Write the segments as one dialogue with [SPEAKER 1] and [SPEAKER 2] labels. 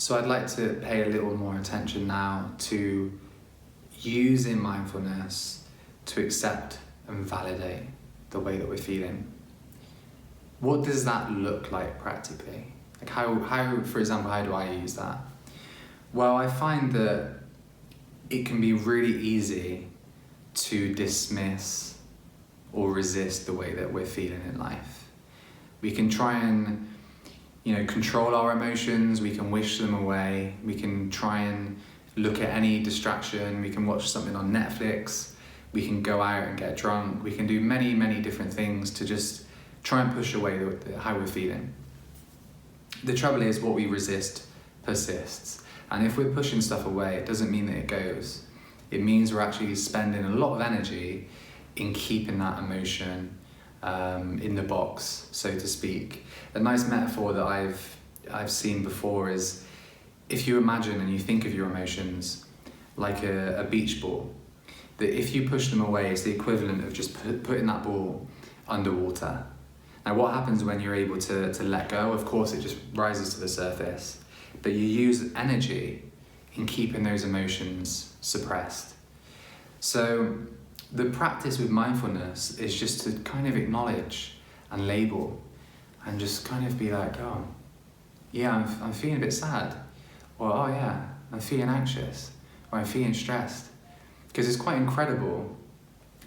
[SPEAKER 1] So I'd like to pay a little more attention now to using mindfulness to accept and validate the way that we're feeling. What does that look like practically? Like how, for example, how do I use that? Well, I find that it can be really easy to dismiss or resist the way that we're feeling in life. We can try and, control our emotions, we can wish them away, we can try and look at any distraction, we can watch something on Netflix, we can go out and get drunk, we can do many, many different things to just try and push away how we're feeling. The trouble is, what we resist persists. And if we're pushing stuff away, it doesn't mean that it goes. It means we're actually spending a lot of energy in keeping that emotion in the box, so to speak. A nice metaphor that I've seen before is, if you imagine and you think of your emotions like a beach ball, that if you push them away, it's the equivalent of just putting that ball underwater. Now, what happens when you're able to let go? Of course, it just rises to the surface, but you use energy in keeping those emotions suppressed. So the practice with mindfulness is just to kind of acknowledge and label and just kind of be like, oh, yeah, I'm feeling a bit sad. Or, oh yeah, I'm feeling anxious. Or I'm feeling stressed. Because it's quite incredible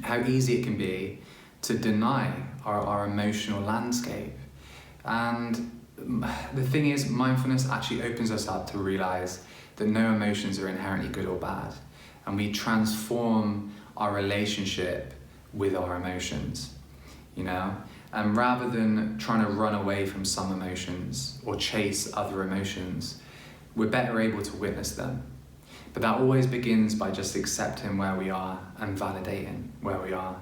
[SPEAKER 1] how easy it can be to deny our emotional landscape. And the thing is, mindfulness actually opens us up to realize that no emotions are inherently good or bad. And we transform our relationship with our emotions, And rather than trying to run away from some emotions or chase other emotions, we're better able to witness them. But that always begins by just accepting where we are and validating where we are.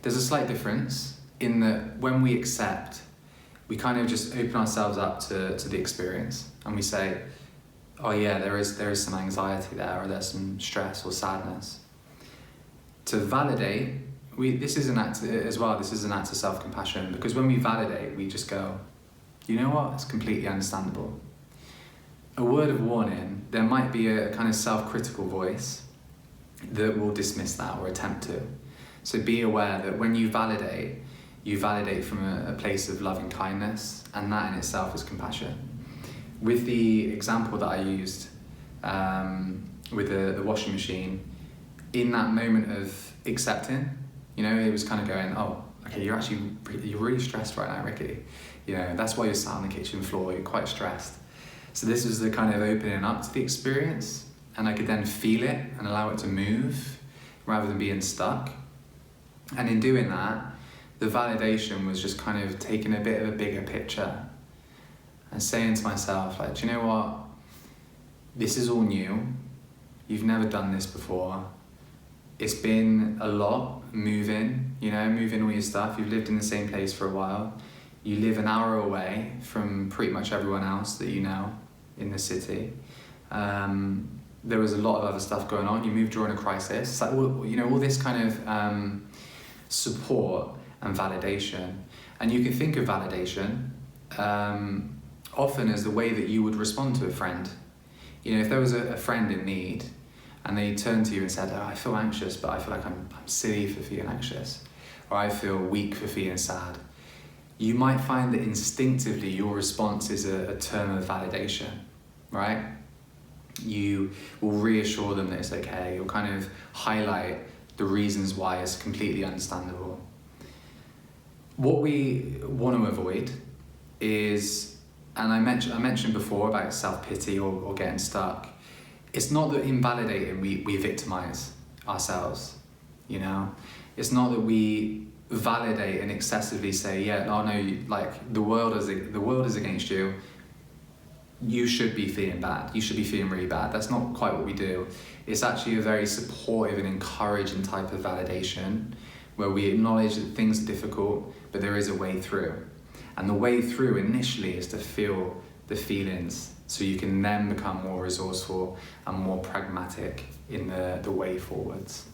[SPEAKER 1] There's a slight difference in that when we accept, we kind of just open ourselves up to the experience and we say, oh yeah, there is some anxiety there, or there's some stress or sadness. To validate, this is an act of self-compassion, because when we validate, we just go, you know what, it's completely understandable. A word of warning, there might be a kind of self-critical voice that will dismiss that or attempt to. So be aware that when you validate from a place of loving kindness, and that in itself is compassion. With the example that I used with the washing machine, in that moment of accepting, it was kind of going, oh, okay, you're really stressed right now, Ricky. That's why you're sat on the kitchen floor, you're quite stressed. So this was the kind of opening up to the experience, and I could then feel it and allow it to move rather than being stuck. And in doing that, the validation was just kind of taking a bit of a bigger picture and saying to myself, like, do you know what? This is all new. You've never done this before. It's been a lot moving all your stuff. You've lived in the same place for a while. You live an hour away from pretty much everyone else that you know in the city. There was a lot of other stuff going on. You moved during a crisis. It's like, all this kind of support and validation. And you can think of validation often as the way that you would respond to a friend. If there was a friend in need and they turned to you and said, oh, I feel anxious, but I feel like I'm silly for feeling anxious, or I feel weak for feeling sad, you might find that instinctively your response is a term of validation, right? You will reassure them that it's okay. You'll kind of highlight the reasons why it's completely understandable. What we want to avoid is, and I mentioned before about self-pity or getting stuck, it's not that in validating we victimize ourselves, It's not that we validate and excessively say, yeah, oh no, the world is against you. You should be feeling bad. You should be feeling really bad. That's not quite what we do. It's actually a very supportive and encouraging type of validation where we acknowledge that things are difficult, but there is a way through. And the way through initially is to feel the feelings, so you can then become more resourceful and more pragmatic in the way forwards.